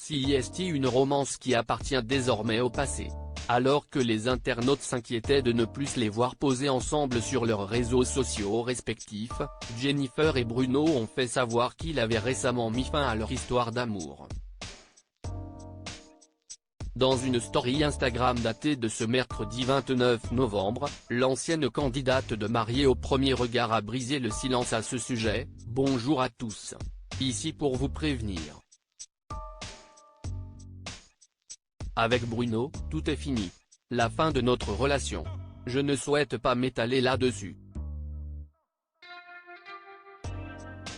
CIST, une romance qui appartient désormais au passé. Alors que les internautes s'inquiétaient de ne plus les voir poser ensemble sur leurs réseaux sociaux respectifs, Jennifer et Bruno ont fait savoir qu'ils avaient récemment mis fin à leur histoire d'amour. Dans une story Instagram datée de ce mercredi 29 novembre, l'ancienne candidate de Mariée au premier regard a brisé le silence à ce sujet. « Bonjour à tous. Ici pour vous prévenir. Avec Bruno, tout est fini. La fin de notre relation. Je ne souhaite pas m'étaler là-dessus.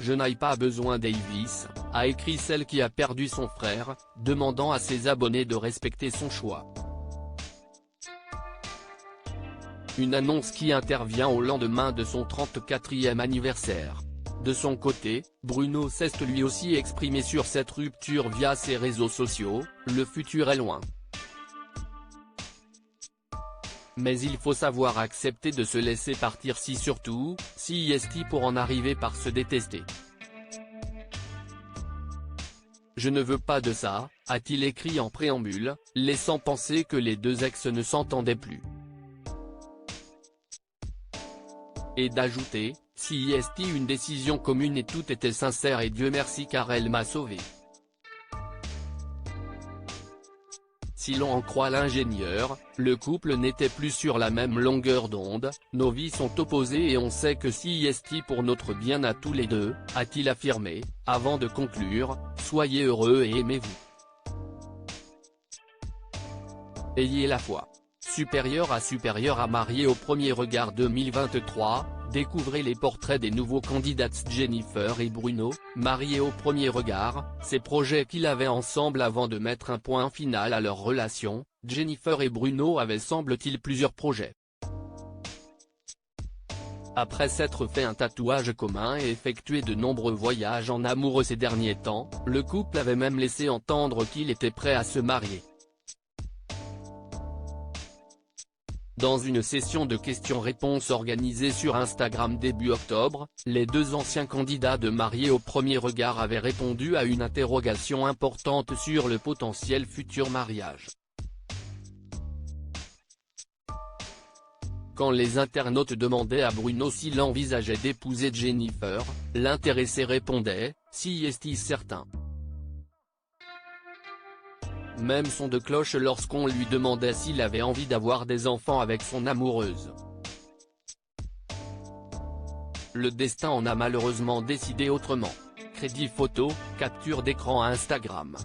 Je n'ai pas besoin d'Avis », a écrit celle qui a perdu son frère, demandant à ses abonnés de respecter son choix. Une annonce qui intervient au lendemain de son 34e anniversaire. De son côté, Bruno s'est lui aussi exprimé sur cette rupture via ses réseaux sociaux. « Le futur est loin. Mais il faut savoir accepter de se laisser partir si surtout, CIST pour en arriver par se détester. Je ne veux pas de ça », a-t-il écrit en préambule, laissant penser que les deux ex ne s'entendaient plus. Et d'ajouter, « CIST, une décision commune et tout était sincère et Dieu merci car elle m'a sauvé. » Si l'on en croit l'ingénieur, le couple n'était plus sur la même longueur d'onde. « Nos vies sont opposées et on sait que CIST pour notre bien à tous les deux », a-t-il affirmé, avant de conclure, « Soyez heureux et aimez-vous. Ayez la foi. » Supérieur à Mariée au premier regard 2023, découvrez les portraits des nouveaux candidats Jennifer et Bruno. Mariés au premier regard, ces projets qu'ils avaient ensemble avant de mettre un point final à leur relation. Jennifer et Bruno avaient semble-t-il plusieurs projets. Après s'être fait un tatouage commun et effectué de nombreux voyages en amoureux ces derniers temps, le couple avait même laissé entendre qu'il était prêt à se marier. Dans une session de questions-réponses organisée sur Instagram début octobre, les deux anciens candidats de Mariée au premier regard avaient répondu à une interrogation importante sur le potentiel futur mariage. Quand les internautes demandaient à Bruno s'il envisageait d'épouser Jennifer, l'intéressé répondait « CIST certain ». Même son de cloche lorsqu'on lui demandait s'il avait envie d'avoir des enfants avec son amoureuse. Le destin en a malheureusement décidé autrement. Crédit photo, capture d'écran Instagram.